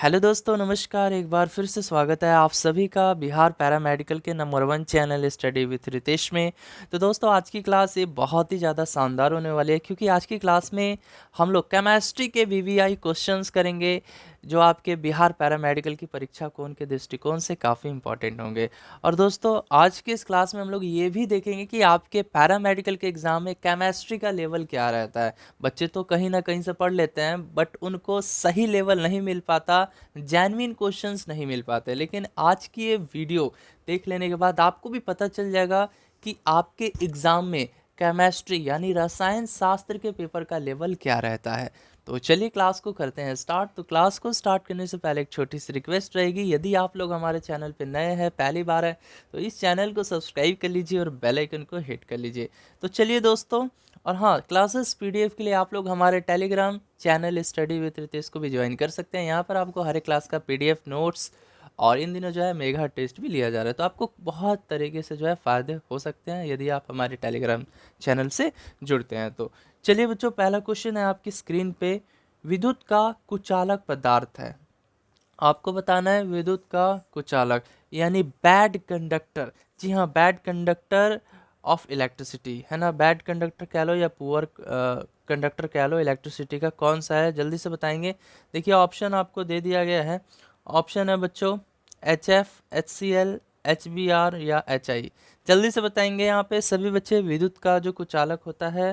Hello दोस्तों, नमस्कार। एक बार फिर से स्वागत है आप सभी का बिहार पैरामेडिकल के number 1 channel study with Ritesh में। तो दोस्तों, आज की क्लास ये बहुत ही ज़्यादा शानदार होने वाली है, क्योंकि आज की क्लास में हम लोग केमिस्ट्री के वीवीआई क्वेश्चंस करेंगे, जो आपके बिहार पैरामेडिकल की परीक्षा कोण के दृष्टिकोण से काफ़ी इंपॉर्टेंट होंगे। और दोस्तों, आज की इस क्लास में हम लोग ये भी देखेंगे कि आपके पैरामेडिकल के एग्ज़ाम में केमिस्ट्री का लेवल क्या रहता है। बच्चे तो कहीं ना कहीं से पढ़ लेते हैं, बट उनको सही लेवल नहीं मिल पाता, जेन्युइन क्वेश्चंस नहीं मिल पाते। लेकिन आज की ये वीडियो देख लेने के बाद आपको भी पता चल जाएगा कि आपके एग्ज़ाम में केमिस्ट्री यानी रसायन शास्त्र के पेपर का लेवल क्या रहता है। तो चलिए क्लास को करते हैं स्टार्ट। तो क्लास को स्टार्ट करने से पहले एक छोटी सी रिक्वेस्ट रहेगी, यदि आप लोग हमारे चैनल पर नए हैं, पहली बार है, तो इस चैनल को सब्सक्राइब कर लीजिए और बेल आइकन को हिट कर लीजिए। तो चलिए दोस्तों, और हाँ, क्लासेस पीडीएफ के लिए आप लोग हमारे Telegram channel study with Ritesh को भी ज्वाइन कर सकते हैं। यहाँ पर आपको हर एक क्लास का पीडीएफ नोट्स, और इन दिनों जो है मेगा टेस्ट भी लिया जा रहा है, तो आपको बहुत तरीके से जो है फ़ायदे हो सकते हैं यदि आप हमारे टेलीग्राम चैनल से जुड़ते हैं। तो चलिए बच्चों, पहला क्वेश्चन है आपकी स्क्रीन पे। विद्युत का कुचालक पदार्थ है। आपको बताना है विद्युत का कुचालक यानी बैड कंडक्टर। जी हाँ, बैड कंडक्टर ऑफ इलेक्ट्रिसिटी है ना। बैड कंडक्टर कह लो या पुअर कंडक्टर कह लो इलेक्ट्रिसिटी का, कौन सा है जल्दी से बताएंगे। देखिए, ऑप्शन आपको दे दिया गया है। ऑप्शन है बच्चों HF, HCl, HBr या HI। जल्दी से बताएंगे यहाँ पे सभी बच्चे, विद्युत का जो कुचालक होता है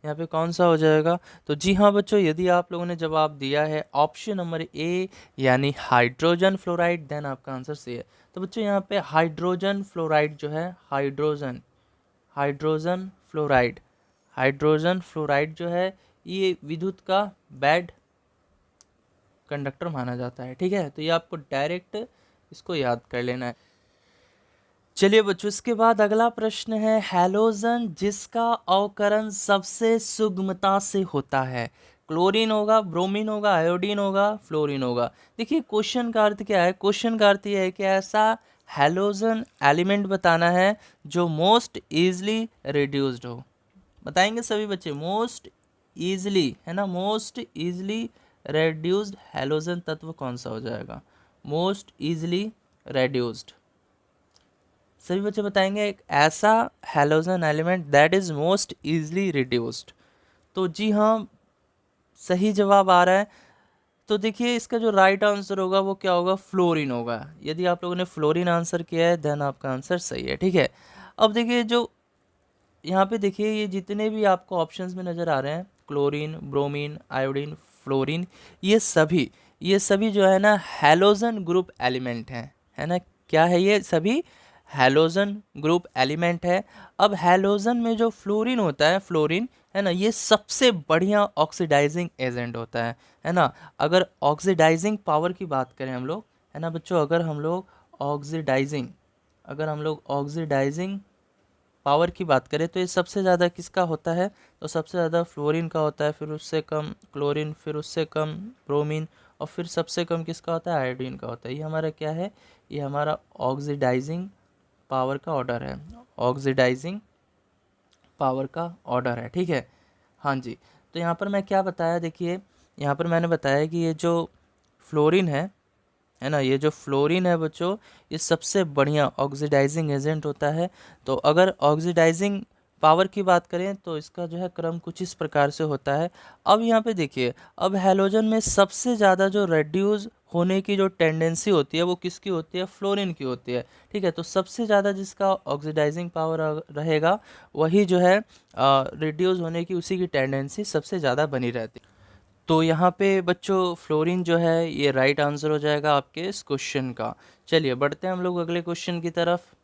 यहाँ पे कौन सा हो जाएगा। तो जी हाँ बच्चों, यदि आप लोगों ने जवाब दिया है ऑप्शन नंबर ए यानी हाइड्रोजन फ्लोराइड, देन आपका आंसर सही है। तो बच्चों, यहाँ पे हाइड्रोजन फ्लोराइड जो है, hydrogen hydrogen fluoride hydrogen fluoride जो है, ये विद्युत का बैड कंडक्टर माना जाता है। ठीक है, तो ये आपको डायरेक्ट इसको याद कर लेना है। चलिए बच्चों, इसके बाद अगला प्रश्न है, हैलोजन जिसका अवकरण सबसे सुगमता से होता है। क्लोरीन होगा, ब्रोमीन होगा, आयोडीन होगा, फ्लोरीन होगा। देखिए, क्वेश्चन का अर्थ क्या है। क्वेश्चन का अर्थ यह है कि ऐसा हैलोजन एलिमेंट बताना है जो मोस्ट इजली रिड्यूस्ड हो। बताएंगे सभी बच्चे, मोस्ट इजली है ना, मोस्ट इजली रेड्यूस्ड हैलोजन तत्व कौन सा हो जाएगा। मोस्ट इजली रेड्यूस्ड, सभी बच्चे बताएंगे एक ऐसा halogen element that is most easily reduced. तो जी हाँ, सही जवाब आ रहा है। तो देखिए, इसका जो राइट आंसर होगा वो क्या होगा, फ्लोरीन होगा। यदि आप लोगों ने फ्लोरीन आंसर किया है, देन आपका आंसर सही है। ठीक है, अब देखिए, जो यहाँ पे देखिए, ये जितने भी आपको ऑप्शंस में नज़र आ रहे हैं, क्लोरीन, ब्रोमीन, आयोडीन, फ्लोरीन, ये सभी जो है ना हैलोजन ग्रुप एलिमेंट हैं, है ना। क्या है ये सभी, हैलोजन ग्रुप एलिमेंट है। अब हैलोजन में जो फ्लोरीन होता है, फ्लोरीन है ना, ये सबसे बढ़िया ऑक्सीडाइजिंग एजेंट होता है ना। अगर ऑक्सीडाइजिंग पावर की बात करें हम लोग, है ना बच्चों, अगर हम लोग ऑक्सीडाइजिंग पावर की बात करें, तो ये सबसे ज़्यादा किसका होता है, तो सबसे ज़्यादा फ्लोरीन का होता है, फिर उससे कम क्लोरीन, फिर उससे कम ब्रोमीन, और फिर सबसे कम किसका होता है, आयोडीन का होता है। ये हमारा क्या है, ये हमारा ऑक्सीडाइजिंग पावर का ऑर्डर है, ऑक्सीडाइजिंग पावर का ऑर्डर है। ठीक है, हाँ जी। तो यहाँ पर मैं क्या बताया, देखिए यहाँ पर मैंने बताया कि ये जो फ्लोरीन है ना, ये जो फ्लोरीन है बच्चों, ये सबसे बढ़िया ऑक्सीडाइजिंग एजेंट होता है। तो अगर ऑक्सीडाइजिंग पावर की बात करें तो इसका जो है क्रम कुछ इस प्रकार से होता है। अब यहाँ पे देखिए, अब हैलोजन में सबसे ज़्यादा जो रेड्यूस होने की जो टेंडेंसी होती है वो किसकी होती है, फ्लोरीन की होती है। ठीक है, तो सबसे ज़्यादा जिसका ऑक्सीडाइजिंग पावर रहेगा वही जो है रिड्यूस होने की, उसी की टेंडेंसी सबसे ज़्यादा बनी रहती है। तो यहाँ पे बच्चों फ्लोरीन जो है ये राइट आंसर हो जाएगा आपके इस क्वेश्चन का। चलिए बढ़ते हैं हम लोग अगले क्वेश्चन की तरफ।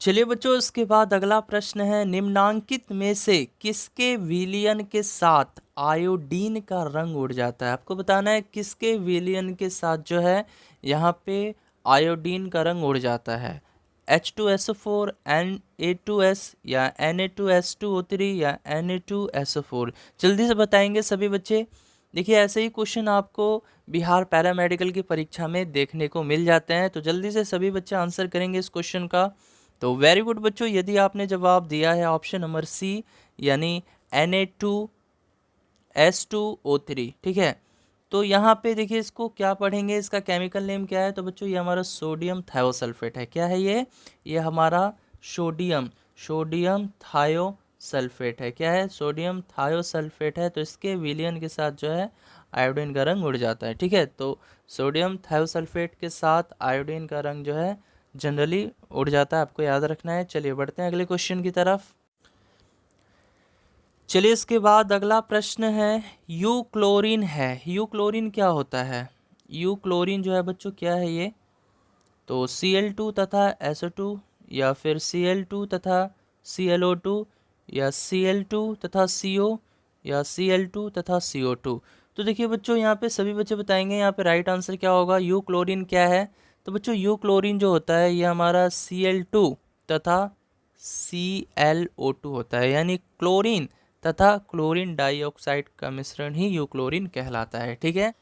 चलिए बच्चों, इसके बाद अगला प्रश्न है, निम्नांकित में से किसके विलयन के साथ आयोडीन का रंग उड़ जाता है। आपको बताना है किसके विलयन के साथ जो है यहाँ पे आयोडीन का रंग उड़ जाता है। H2SO4, Na2S या Na2S2O3 या Na2SO4। जल्दी से बताएंगे सभी बच्चे। देखिए, ऐसे ही क्वेश्चन आपको बिहार पैरामेडिकल की परीक्षा में देखने को मिल जाते हैं, तो जल्दी से सभी बच्चे आंसर करेंगे इस क्वेश्चन का। तो वेरी गुड बच्चों, यदि आपने जवाब दिया है ऑप्शन नंबर सी यानी Na2 H2O3, ठीक है। तो यहाँ पे देखिए इसको क्या पढ़ेंगे, इसका केमिकल नेम क्या है, तो बच्चों ये हमारा सोडियम थायोसल्फेट है। क्या है ये हमारा सोडियम थायोसल्फेट है। क्या है, सोडियम थायोसल्फेट है। तो इसके विलयन के साथ जो है आयोडीन का रंग उड़ जाता है, ठीक है। तो सोडियम थायोसल्फेट के साथ आयोडीन का रंग जो है जनरली उड़ जाता है, आपको याद रखना है। चलिए बढ़ते हैं अगले क्वेश्चन की तरफ। चलिए इसके बाद अगला प्रश्न है, यूक्लोरीन है। यूक्लोरीन क्या होता है? यूक्लोरीन जो है बच्चों क्या है ये, तो Cl2 तथा SO2, या फिर Cl2 तथा ClO2, या Cl2 तथा CO, या Cl2 तथा CO2। तो देखिए बच्चों यहाँ पे सभी बच्चे बताएंगे यहाँ पे राइट आंसर क्या होगा। यूक्लोरीन क्या है, तो बच्चों यूक्लोरीन जो होता है ये हमारा Cl2 तथा ClO2 होता है, यानी क्लोरीन तथा क्लोरीन डाइऑक्साइड का मिश्रण ही यूक्लोरीन कहलाता है, ठीक है।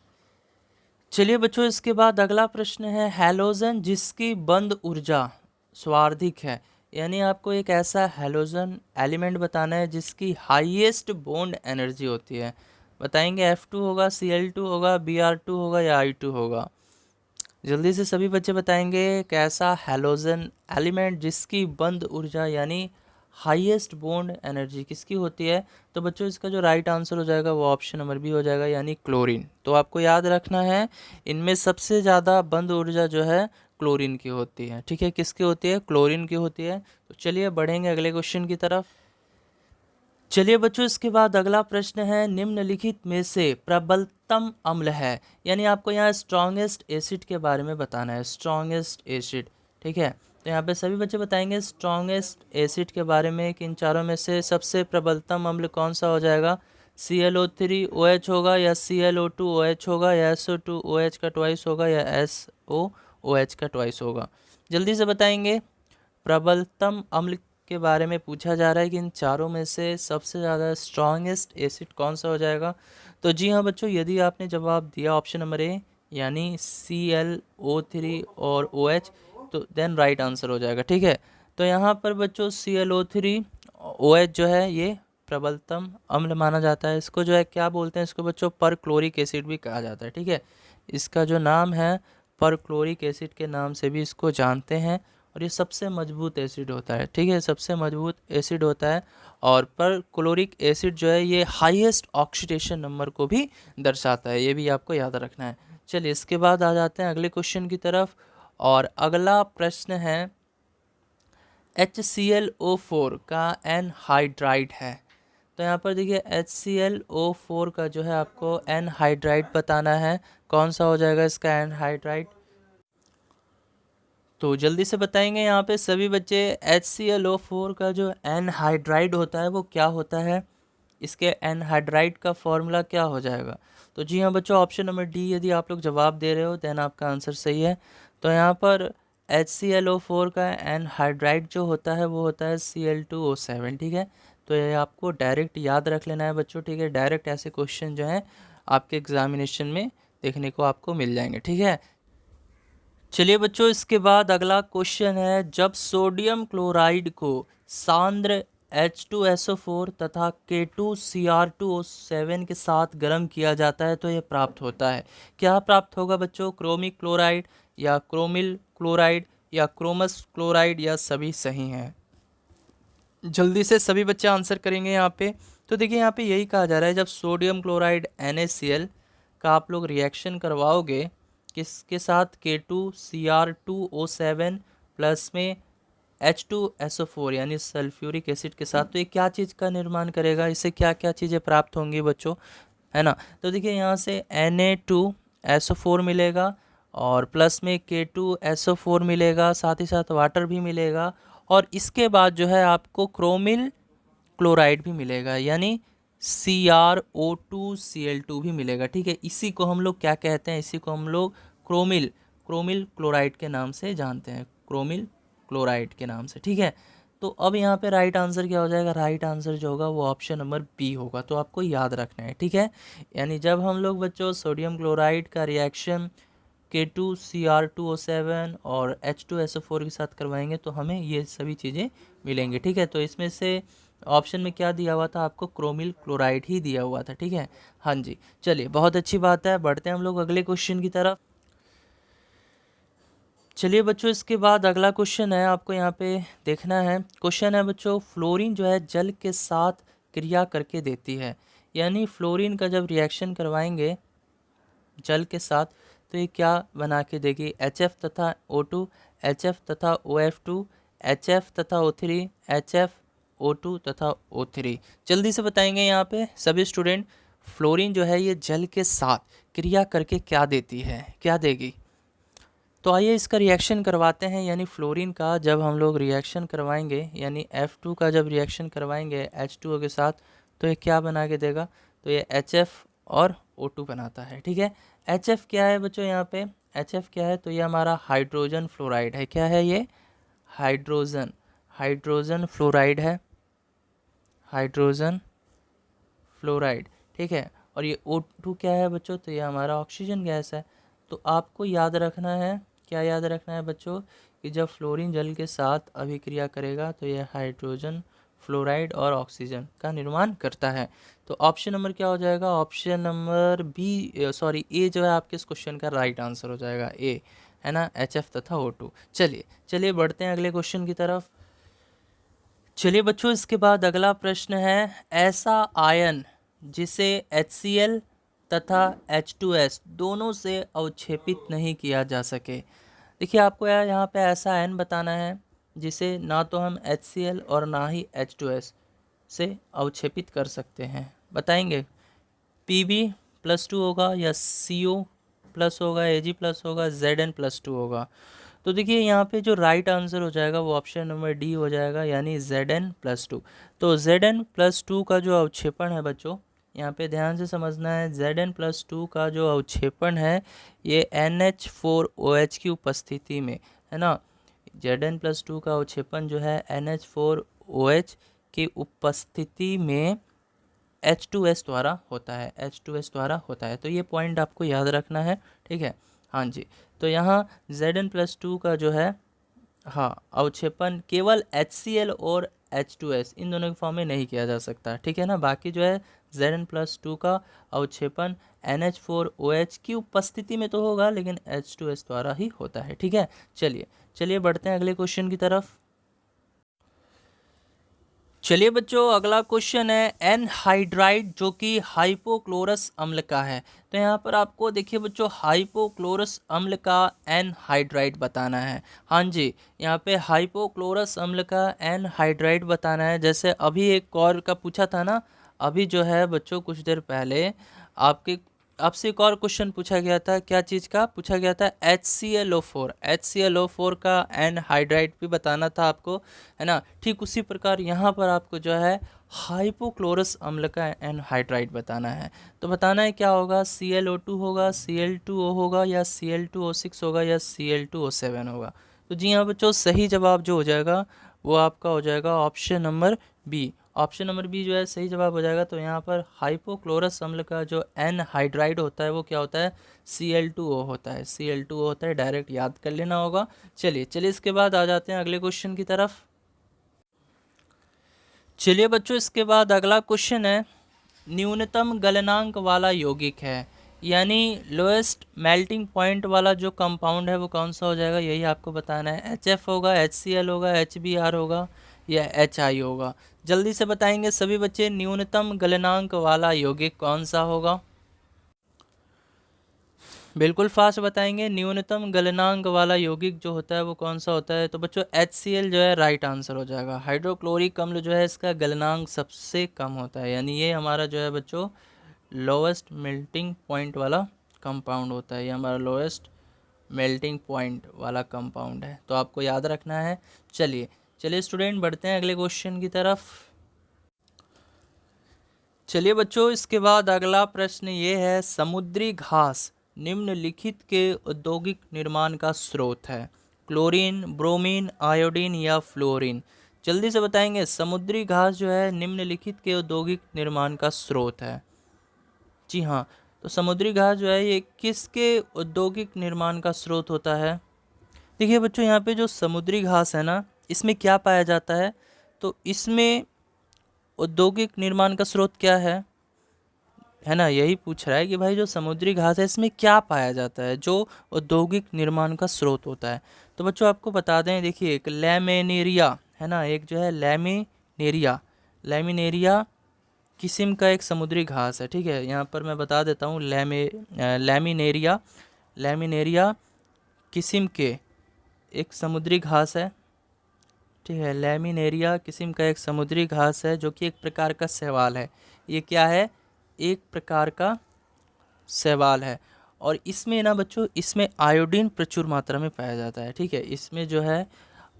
चलिए बच्चों इसके बाद अगला प्रश्न है, हैलोजन जिसकी बंद ऊर्जा स्वार्थिक है। यानी आपको एक ऐसा हैलोजन एलिमेंट बताना है जिसकी हाईएस्ट बॉन्ड एनर्जी होती है। बताएंगे F2 होगा, Cl2 होगा, Br2 होगा या I2 होगा। जल्दी से सभी बच्चे बताएंगे कैसा हैलोजन एलिमेंट जिसकी बंद ऊर्जा यानी हाईएस्ट बॉन्ड एनर्जी किसकी होती है। तो बच्चों इसका जो राइट आंसर हो जाएगा वो ऑप्शन नंबर बी हो जाएगा, यानी क्लोरीन। तो आपको याद रखना है इनमें सबसे ज़्यादा बंद ऊर्जा जो है क्लोरीन की होती है, ठीक है। किसकी होती है? क्लोरीन की होती है। तो चलिए बढ़ेंगे अगले क्वेश्चन की तरफ। चलिए बच्चों इसके बाद अगला प्रश्न है, निम्नलिखित में से प्रबलतम अम्ल है। यानी आपको यहाँ स्ट्रॉन्गेस्ट एसिड के बारे में बताना है, स्ट्रॉन्गेस्ट एसिड, ठीक है। तो यहाँ पे सभी बच्चे बताएंगे स्ट्रॉन्गेस्ट एसिड के बारे में कि इन चारों में से सबसे प्रबलतम अम्ल कौन सा हो जाएगा। ClO3OH होगा, या ClO2OH होगा, या SO2OH का ट्वाइस होगा, या SOOH का ट्वाइस होगा। जल्दी से बताएंगे। प्रबलतम अम्ल के बारे में पूछा जा रहा है कि इन चारों में से सबसे ज़्यादा स्ट्रॉन्गेस्ट एसिड कौन सा हो जाएगा। तो जी हाँ बच्चों, यदि आपने जवाब दिया ऑप्शन नंबर ए यानी ClO3 और OH, तो देन राइट आंसर हो जाएगा, ठीक है। तो यहाँ पर बच्चों ClO3OH जो है ये प्रबलतम अम्ल माना जाता है। इसको जो है क्या बोलते हैं, इसको बच्चों परक्लोरिक एसिड भी कहा जाता है, ठीक है। इसका जो नाम है परक्लोरिक एसिड के नाम से भी इसको जानते हैं। और ये सबसे मजबूत एसिड होता है, ठीक है, सबसे मजबूत एसिड होता है। और परक्लोरिक एसिड जो है ये हाईएस्ट ऑक्सीडेशन नंबर को भी दर्शाता है, ये भी आपको याद रखना है। चलिए इसके बाद आ जाते हैं अगले क्वेश्चन की तरफ। और अगला प्रश्न है, HClO4 का एनहाइड्राइड है। तो यहाँ पर देखिए HClO4 का जो है आपको एनहाइड्राइड बताना है। कौन सा हो जाएगा इसका एनहाइड्राइड, तो जल्दी से बताएंगे यहाँ पे सभी बच्चे। HClO4 का जो एनहाइड्राइड होता है वो क्या होता है, इसके एनहाइड्राइड का फॉर्मूला क्या हो जाएगा। तो जी हाँ बच्चों, ऑप्शन नंबर डी यदि आप लोग जवाब दे रहे हो देन आपका आंसर सही है। तो यहाँ पर HClO4 का एनहाइड्राइड जो होता है वो होता है Cl2O7, ठीक है। तो ये आपको डायरेक्ट याद रख लेना है बच्चों, ठीक है। डायरेक्ट ऐसे क्वेश्चन जो हैं आपके एग्जामिनेशन में देखने को आपको मिल जाएंगे, ठीक है। चलिए बच्चों इसके बाद अगला क्वेश्चन है, जब सोडियम क्लोराइड को सांद्र H2SO4 तथा K2Cr2O7 के साथ गर्म किया जाता है तो यह प्राप्त होता है। क्या प्राप्त होगा बच्चों, क्रोमिक क्लोराइड या क्रोमिल क्लोराइड या क्रोमस क्लोराइड, या सभी सही हैं। जल्दी से सभी बच्चे आंसर करेंगे यहाँ पे। तो देखिए यहाँ पे यही कहा जा रहा है, जब सोडियम क्लोराइड NaCl का आप लोग रिएक्शन करवाओगे किसके साथ, K2Cr2O7 प्लस में H2SO4 यानी सल्फ्यूरिक एसिड के साथ, तो ये क्या चीज़ का निर्माण करेगा, इससे क्या क्या चीज़ें प्राप्त होंगी बच्चों, है ना। तो देखिए यहाँ से Na2SO4 मिलेगा, और प्लस में K2SO4 मिलेगा, साथ ही साथ वाटर भी मिलेगा, और इसके बाद जो है आपको क्रोमिल क्लोराइड भी मिलेगा, यानी CrO2Cl2 भी मिलेगा, ठीक है। इसी को हम लोग क्या कहते हैं, इसी को हम लोग क्रोमिल क्रोमिल क्लोराइड के नाम से जानते हैं, क्रोमिल क्लोराइड के नाम से, ठीक है। तो अब यहाँ पे राइट आंसर क्या हो जाएगा, राइट आंसर जो होगा वो ऑप्शन नंबर बी होगा। तो आपको याद रखना है, ठीक है। यानी जब हम लोग बच्चों सोडियम क्लोराइड का रिएक्शन K2Cr2O7 और H2SO4 के साथ करवाएंगे तो हमें ये सभी चीज़ें मिलेंगी, ठीक है। तो इसमें से ऑप्शन में क्या दिया हुआ था आपको, क्रोमिल क्लोराइड ही दिया हुआ था, ठीक है। हाँ जी, चलिए बहुत अच्छी बात है, बढ़ते हैं हम लोग अगले क्वेश्चन की तरफ। चलिए बच्चों, इसके बाद अगला क्वेश्चन है, आपको यहाँ पे देखना है। क्वेश्चन है बच्चों, फ्लोरीन जो है जल के साथ क्रिया करके देती है, यानी फ्लोरीन का जब रिएक्शन करवाएंगे जल के साथ तो ये क्या बना के देगी, HF तथा O2, HF तथा OF2, HF तथा O3, HFO2 तथा O3। जल्दी से बताएंगे यहाँ पे सभी स्टूडेंट, फ्लोरीन जो है ये जल के साथ क्रिया करके क्या देती है, क्या देगी। तो आइए इसका रिएक्शन करवाते हैं, यानी फ्लोरीन का जब हम लोग रिएक्शन करवाएंगे, यानी F2 का जब रिएक्शन करवाएंगे H2O के साथ, तो ये क्या बना के देगा, तो ये HF और O2 बनाता है, ठीक है। HF क्या है बच्चों, यहाँ पे HF क्या है, तो ये हमारा हाइड्रोजन फ्लोराइड है। क्या है ये, हाइड्रोजन फ्लोराइड है, हाइड्रोजन फ्लोराइड, ठीक है। और ये O2 क्या है बच्चों, तो ये हमारा ऑक्सीजन गैस है। तो आपको याद रखना है, क्या याद रखना है बच्चों, कि जब फ्लोरीन जल के साथ अभिक्रिया करेगा तो यह हाइड्रोजन फ्लोराइड और ऑक्सीजन का निर्माण करता है। तो ऑप्शन नंबर क्या हो जाएगा, ऑप्शन नंबर बी, सॉरी ए जो है आपके इस क्वेश्चन का राइट आंसर हो जाएगा, ए है ना, HF तथा O2। चलिए बढ़ते हैं अगले क्वेश्चन की तरफ। चलिए बच्चों, इसके बाद अगला प्रश्न है, ऐसा आयन जिसे HCl तथा H2S दोनों से अवक्षेपित नहीं किया जा सके। देखिए आपको यहाँ पे ऐसा आयन बताना है जिसे ना तो हम HCl और ना ही H2S से अवक्षेपित कर सकते हैं। बताएंगे, Pb+2 होगा या CO+ होगा, Ag+ होगा, Zn+2 होगा। तो देखिए यहाँ पे जो राइट आंसर हो जाएगा वो ऑप्शन नंबर डी हो जाएगा, यानी Zn+2। तो Zn+2 का जो अवक्षेपण है बच्चों, यहाँ पे ध्यान से समझना है, Zn+2 का जो अवक्षेपण है ये NH4OH की उपस्थिति में, है ना। Zn+2 का अवक्षेपण जो है NH4OH की उपस्थिति में H2S द्वारा होता है, H2S द्वारा होता है। तो ये पॉइंट आपको याद रखना है, ठीक है। हाँ जी, तो यहाँ Zn+2 का जो है, हाँ, अवक्षेपण केवल HCl और H2S इन दोनों के फॉर्म में नहीं किया जा सकता, ठीक है ना। बाकी जो है Zn+2 का अवक्षेपण NH4OH की उपस्थिति में तो होगा, लेकिन H2S द्वारा ही होता है, ठीक है। चलिए बढ़ते हैं अगले क्वेश्चन की तरफ। चलिए बच्चों, अगला क्वेश्चन है एनहाइड्राइड, जो कि हाइपोक्लोरस अम्ल का है। तो यहाँ पर आपको देखिए बच्चों, हाइपोक्लोरस अम्ल का एनहाइड्राइड बताना है। हाँ जी, यहाँ पे हाइपोक्लोरस अम्ल का एनहाइड्राइड बताना है। जैसे अभी एक और का पूछा था ना, अभी जो है बच्चों कुछ देर पहले आपसे एक और क्वेश्चन पूछा गया था, क्या चीज़ का पूछा गया था, HClO4 का एनहाइड्राइड भी बताना था आपको, है ना। ठीक उसी प्रकार यहाँ पर आपको जो है हाइपोक्लोरस अम्ल का एनहाइड्राइड बताना है। तो बताना है क्या होगा, ClO2 होगा, Cl2O होगा, या Cl2O6 होगा, या Cl2O7 होगा। तो जी हाँ बच्चों, सही जवाब जो हो जाएगा वो आपका हो जाएगा option number B. Option number B जो है सही जवाब हो जाएगा। तो यहाँ पर हाइपोक्लोरस अम्ल का जो एनहाइड्राइड होता है वो क्या होता है, Cl2O होता है, Cl2O होता है, डायरेक्ट याद कर लेना होगा। चलिए इसके बाद आ जाते हैं अगले क्वेश्चन की तरफ। चलिए बच्चों, इसके बाद अगला क्वेश्चन है, न्यूनतम गलनांक वाला यौगिक है, यानी लोएस्ट मेल्टिंग पॉइंट वाला जो कंपाउंड है वो कौन सा हो जाएगा, यही आपको बताना है। HF होगा, HCl होगा, HBr होगा, या HI होगा। जल्दी से बताएंगे सभी बच्चे, न्यूनतम गलनांक वाला यौगिक कौन सा होगा। बिल्कुल फास्ट बताएंगे, न्यूनतम गलनांक वाला यौगिक जो होता है वो कौन सा होता है। तो बच्चों HCl जो है राइट आंसर हो जाएगा। हाइड्रोक्लोरिक अम्ल जो है इसका गलनांक सबसे कम होता है, यानी ये हमारा जो है बच्चों लोएस्ट मेल्टिंग पॉइंट वाला कंपाउंड होता है, ये हमारा लोएस्ट मेल्टिंग पॉइंट वाला कंपाउंड है। तो आपको याद रखना है। चलिए स्टूडेंट, बढ़ते हैं अगले क्वेश्चन की तरफ। चलिए बच्चों, इसके बाद अगला प्रश्न ये है, समुद्री घास निम्नलिखित के औद्योगिक निर्माण का स्रोत है, क्लोरीन, ब्रोमीन, आयोडीन या फ्लोरीन। जल्दी से बताएंगे, समुद्री घास जो है निम्नलिखित के औद्योगिक निर्माण का स्रोत है। जी हाँ, तो समुद्री घास जो है ये किसके औद्योगिक निर्माण का स्रोत होता है। देखिए बच्चों, यहाँ पे जो समुद्री घास है ना, इसमें क्या पाया जाता है, तो इसमें औद्योगिक निर्माण का स्रोत क्या है ना, यही पूछ रहा है कि भाई जो समुद्री घास है इसमें क्या पाया जाता है जो औद्योगिक निर्माण का स्रोत होता है। तो बच्चों आपको बता दें, देखिए एक लैमिनेरिया है ना, एक जो है लैमिनेरिया, लैमिनेरिया किस्म का एक समुद्री घास है। ठीक है, यहाँ पर मैं बता देता हूँ, लैमिनेरिया, लैमिनेरिया किस्म के एक समुद्री घास है। ठीक है, लैमिनेरिया किस्म का एक समुद्री घास है जो कि एक प्रकार का शैवाल है। ये क्या है, एक प्रकार का शैवाल है। और इसमें ना बच्चों, इसमें आयोडीन प्रचुर मात्रा में पाया जाता है। ठीक है, इसमें जो है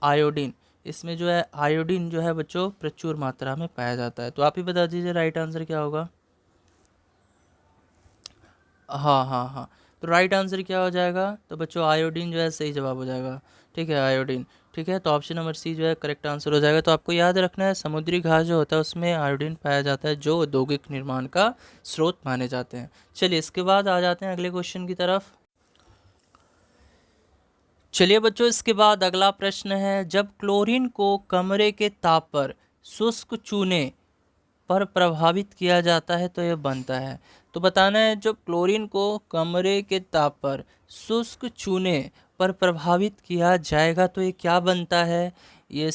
आयोडीन, इसमें जो है आयोडीन जो है बच्चों प्रचुर मात्रा में पाया जाता है। तो आप ही बता दीजिए राइट आंसर क्या होगा। हाँ हाँ हाँ, तो राइट आंसर क्या हो जाएगा, तो बच्चों आयोडीन जो है सही जवाब हो जाएगा। ठीक है, आयोडीन। ठीक है, तो ऑप्शन नंबर सी जो है करेक्ट आंसर हो जाएगा। तो आपको याद रखना है समुद्री घास जो होता है उसमें आयोडीन पाया जाता है जो औद्योगिक निर्माण का स्रोत माने जाते हैं। चलिए इसके बाद आ जाते हैं अगले क्वेश्चन की तरफ। चलिए बच्चों इसके बाद अगला प्रश्न है, जब क्लोरीन को कमरे के ताप पर शुष्क चूने पर प्रभावित किया जाता है तो यह बनता है। तो बताना है जब क्लोरीन को कमरे के ताप पर शुष्क चूने पर प्रभावित किया जाएगा तो ये क्या बनता है। ये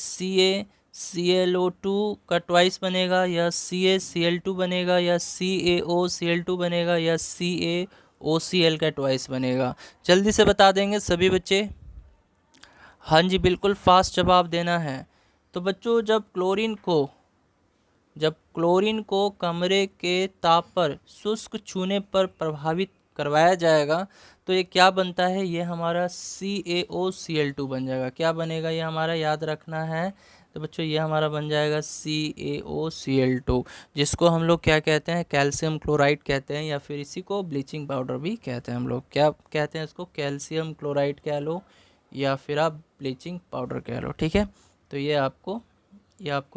CaClO2 का ट्वाइस बनेगा, या CaCl2 बनेगा, या CaOCl2 बनेगा, या CaOCl का ट्वाइस बनेगा। जल्दी से बता देंगे सभी बच्चे। हाँ जी, बिल्कुल फास्ट जवाब देना है। तो बच्चों जब क्लोरीन को कमरे के ताप पर शुष्क छूने पर प्रभावित करवाया जाएगा तो ये क्या बनता है, ये हमारा CaOCl2 बन जाएगा। क्या बनेगा ये हमारा, याद रखना है। तो बच्चों ये हमारा बन जाएगा CaOCl2, जिसको हम लोग क्या कहते हैं, कैल्शियम क्लोराइड कहते हैं, या फिर इसी को ब्लीचिंग पाउडर भी कहते हैं। हम लोग क्या कहते हैं इसको, कैल्शियम क्लोराइड कह लो या फिर आप ब्लीचिंग पाउडर कह लो। ठीक है, तो ये आपको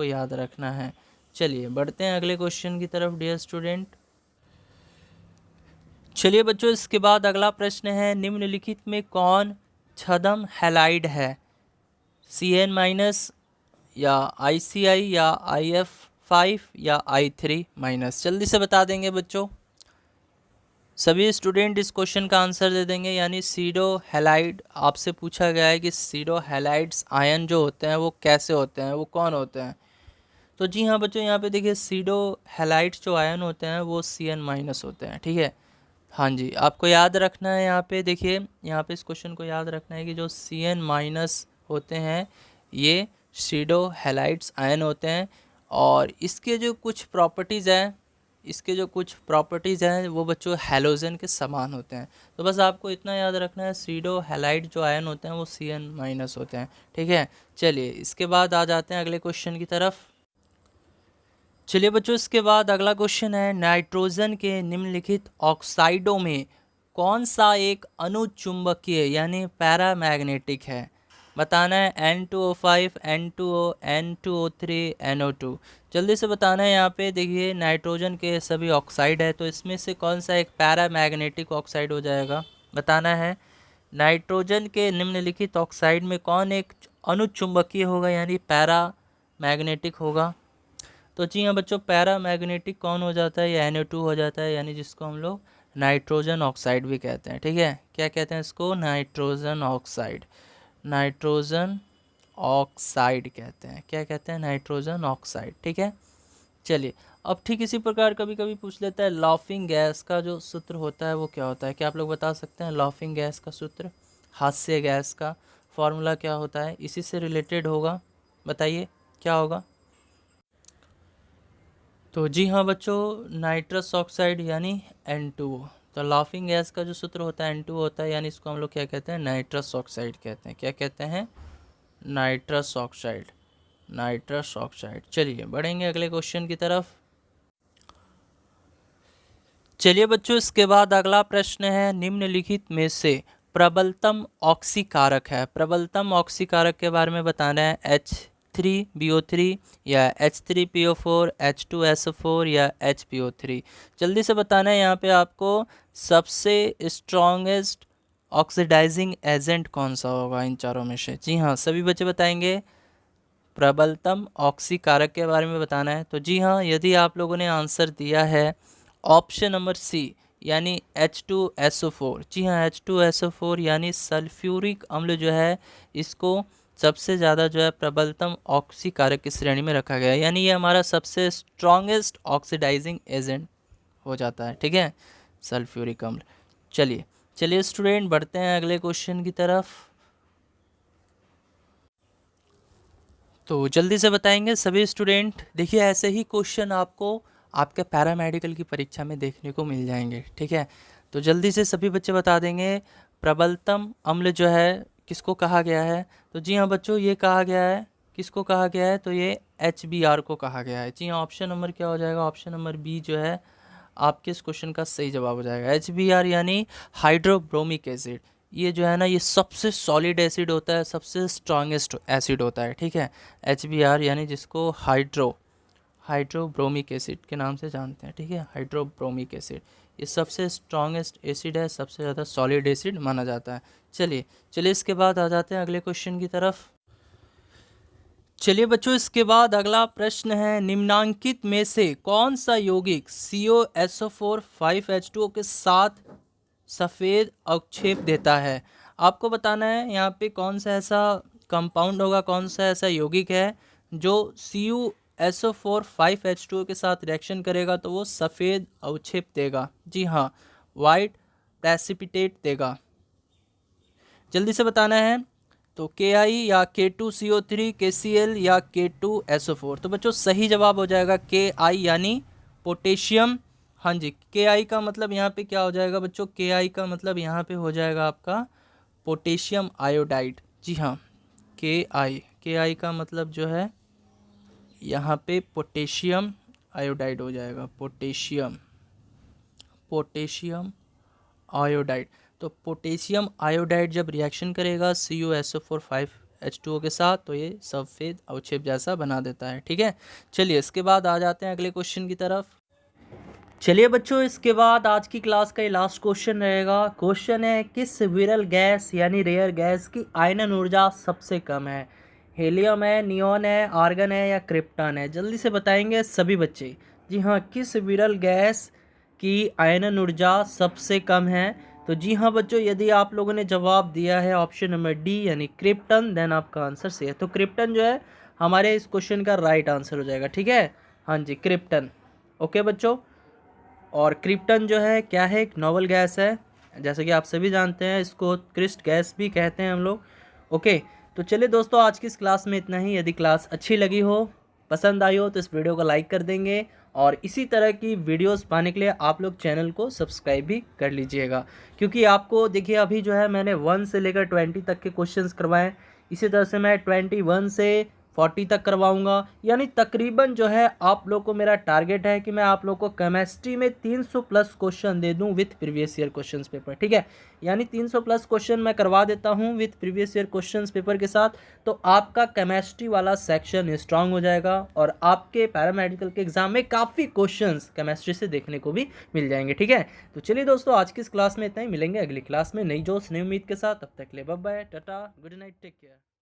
याद रखना है। चलिए बढ़ते हैं अगले क्वेश्चन की तरफ डियर स्टूडेंट। चलिए बच्चों इसके बाद अगला प्रश्न है, निम्नलिखित में कौन छद्म हैलाइड है, Cn माइनस या ICI या IF5 या I3 माइनस। जल्दी से बता देंगे बच्चों, सभी स्टूडेंट इस क्वेश्चन का आंसर दे देंगे। यानी सीडो हैलाइड, आपसे पूछा गया है कि सीडो हैलाइड्स आयन जो होते हैं वो कैसे होते हैं, वो कौन होते हैं। तो जी हाँ बच्चों, यहाँ पे देखिए सीडो हैलाइड्स जो आयन होते हैं वो Cn माइनस होते हैं। ठीक है, हाँ जी, आपको याद रखना है। यहाँ पे देखिए, यहाँ पे इस क्वेश्चन को याद रखना है कि जो Cn माइनस होते हैं ये सीडो हैलाइड्स आयन होते हैं, और इसके जो कुछ प्रॉपर्टीज़ हैं वो बच्चों हैलोजन के समान होते हैं। तो बस आपको इतना याद रखना है, सीडो हैलाइड जो आयन होते हैं वो Cn माइनस होते हैं। ठीक है, चलिए इसके बाद आ जाते हैं अगले क्वेश्चन की तरफ। चलिए बच्चों इसके बाद अगला क्वेश्चन है, नाइट्रोजन के निम्नलिखित ऑक्साइडों में कौन सा एक अनुचुंबकीय यानी पैरामैग्नेटिक है। बताना है N2O5, N2O, N2O3, NO2। जल्दी से बताना है। यहाँ पे देखिए नाइट्रोजन के सभी ऑक्साइड है, तो इसमें से कौन सा एक पैरामैग्नेटिक ऑक्साइड हो जाएगा। बताना है नाइट्रोजन के निम्नलिखित ऑक्साइड में कौन एक अनुचुंबकीय होगा यानी पैरामैग्नेटिक होगा। तो जी हाँ बच्चों, पैरामैग्नेटिक कौन हो जाता है, ये NO2 हो जाता है, यानी जिसको हम लोग नाइट्रोजन ऑक्साइड भी कहते हैं। ठीक है, क्या कहते हैं इसको, नाइट्रोजन ऑक्साइड, नाइट्रोजन ऑक्साइड कहते हैं। क्या कहते हैं, नाइट्रोजन ऑक्साइड। ठीक है, चलिए अब ठीक इसी प्रकार कभी कभी पूछ लेता है लाफिंग गैस का जो सूत्र होता है वो क्या होता है। क्या आप लोग बता सकते हैं लाफिंग गैस का सूत्र, हास्य गैस का फॉर्मूला क्या होता है, इसी से रिलेटेड होगा, बताइए क्या होगा। तो जी हाँ बच्चों, नाइट्रस ऑक्साइड यानी N2O। तो लाफिंग गैस का जो सूत्र होता है N2O होता है, यानी इसको हम लोग क्या कहते हैं, नाइट्रस ऑक्साइड कहते हैं। क्या कहते हैं, नाइट्रस ऑक्साइड, नाइट्रस ऑक्साइड। चलिए बढ़ेंगे अगले क्वेश्चन की तरफ। चलिए बच्चों इसके बाद अगला प्रश्न है, निम्नलिखित में से प्रबलतम ऑक्सीकारक है। प्रबलतम ऑक्सीकारक के बारे में बताना है H3BO3 या H3PO4, H2SO4 या HPO3। जल्दी से बताना है यहाँ पे आपको सबसे स्ट्रॉन्गेस्ट ऑक्सीडाइजिंग एजेंट कौन सा होगा इन चारों में से। जी हाँ, सभी बच्चे बताएंगे प्रबलतम ऑक्सीकारक के बारे में बताना है। तो जी हाँ, यदि आप लोगों ने आंसर दिया है ऑप्शन नंबर सी यानी H2SO4, जी हाँ H2SO4 यानी सल्फ्यूरिक अम्ल जो है इसको सबसे ज़्यादा जो है प्रबलतम ऑक्सीकारक की श्रेणी में रखा गया है, यानी ये हमारा सबसे स्ट्रॉन्गेस्ट ऑक्सीडाइजिंग एजेंट हो जाता है। ठीक है, सल्फ्यूरिक अम्ल। चलिए चलिए स्टूडेंट, बढ़ते हैं अगले क्वेश्चन की तरफ। तो जल्दी से बताएंगे सभी स्टूडेंट। देखिए ऐसे ही क्वेश्चन आपको आपके पैरामेडिकल की परीक्षा में देखने को मिल जाएंगे। ठीक है, तो जल्दी से सभी बच्चे बता देंगे प्रबलतम अम्ल जो है किसको कहा गया है। तो जी हाँ बच्चों, ये कहा गया है, किसको कहा गया है, तो ये HBr को कहा गया है। जी हाँ, ऑप्शन नंबर क्या हो जाएगा, ऑप्शन नंबर बी जो है आपके इस क्वेश्चन का सही जवाब हो जाएगा। HBr यानी हाइड्रोब्रोमिक एसिड। ये जो है ना, ये सबसे सॉलिड एसिड होता है, सबसे स्ट्रॉन्गेस्ट एसिड होता है। ठीक है, HBr यानी जिसको हाइड्रोब्रोमिक एसिड के नाम से जानते हैं। ठीक है, हाइड्रोब्रोमिक एसिड ये सबसे स्ट्रॉन्गेस्ट एसिड है, सबसे ज़्यादा सॉलिड एसिड माना जाता है। चलिए चलिए इसके बाद आ जाते हैं अगले क्वेश्चन की तरफ। चलिए बच्चों, इसके बाद अगला प्रश्न है, निम्नांकित में से कौन सा यौगिक COSO4 5H2O के साथ सफ़ेद अवक्षेप देता है। आपको बताना है यहाँ पे कौन सा ऐसा कंपाउंड होगा, कौन सा ऐसा यौगिक है जो CuSO4 5H2O के साथ रिएक्शन करेगा तो वो सफ़ेद अवक्षेप देगा। जी हाँ, वाइट प्रेसिपिटेट देगा। जल्दी से बताना है। तो Ki या K2CO3, KCl या K2SO4। तो बच्चों सही जवाब हो जाएगा Ki यानी पोटेशियम। हाँ जी, Ki का मतलब यहाँ पे क्या हो जाएगा बच्चों, Ki का मतलब यहाँ पे हो जाएगा आपका पोटेशियम आयोडाइड। जी हाँ, Ki का मतलब जो है यहाँ पे पोटेशियम आयोडाइड हो जाएगा, पोटेशियम आयोडाइड। तो पोटेशियम आयोडाइड जब रिएक्शन करेगा CuSO4 5H2O के साथ तो ये सफ़ेद अवक्षेप जैसा बना देता है। ठीक है, चलिए इसके बाद आ जाते हैं अगले क्वेश्चन की तरफ। चलिए बच्चों, इसके बाद आज की क्लास का ये लास्ट क्वेश्चन रहेगा। क्वेश्चन है, किस विरल गैस यानी रेयर गैस की आयनन ऊर्जा सबसे कम है। हीलियम है, नियॉन है, आर्गन है या क्रिप्टन है। जल्दी से बताएंगे सभी बच्चे। जी हाँ, किस विरल गैस की आयनन ऊर्जा सबसे कम है। तो जी हाँ बच्चों, यदि आप लोगों ने जवाब दिया है ऑप्शन नंबर डी यानी क्रिप्टन, देन आपका आंसर सही है। तो क्रिप्टन जो है हमारे इस क्वेश्चन का राइट आंसर हो जाएगा। ठीक है, हाँ जी क्रिप्टन। ओके बच्चों, और क्रिप्टन जो है क्या है, एक नोबल गैस है, जैसे कि आप सभी जानते हैं, इसको क्रिस्ट गैस भी कहते हैं हम लोग। ओके, तो चलिए दोस्तों, आज की इस क्लास में इतना ही। यदि क्लास अच्छी लगी हो, पसंद आई हो तो इस वीडियो को लाइक कर देंगे, और इसी तरह की वीडियोस पाने के लिए आप लोग चैनल को सब्सक्राइब भी कर लीजिएगा। क्योंकि आपको देखिए अभी जो है मैंने 1 से लेकर 20 तक के क्वेश्चंस करवाएं, इसी तरह से मैं 21 से 40 तक करवाऊंगा। यानी तकरीबन जो है आप लोग को मेरा टारगेट है कि मैं आप लोग को केमिस्ट्री में 300 प्लस क्वेश्चन दे दूं with previous year questions paper. ठीक है, यानी 300 प्लस क्वेश्चन मैं करवा देता हूं with previous year questions paper के साथ। तो आपका केमिस्ट्री वाला सेक्शन स्ट्रांग हो जाएगा और आपके पैरामेडिकल के एग्जाम में काफ़ी क्वेश्चंस केमिस्ट्री से देखने को भी मिल जाएंगे। ठीक है, तो चलिए दोस्तों, आज की इस क्लास में इतना ही। मिलेंगे अगली क्लास में नई जोश नई उम्मीद के साथ। तब तक के लिए bye bye, tata, good night, take care.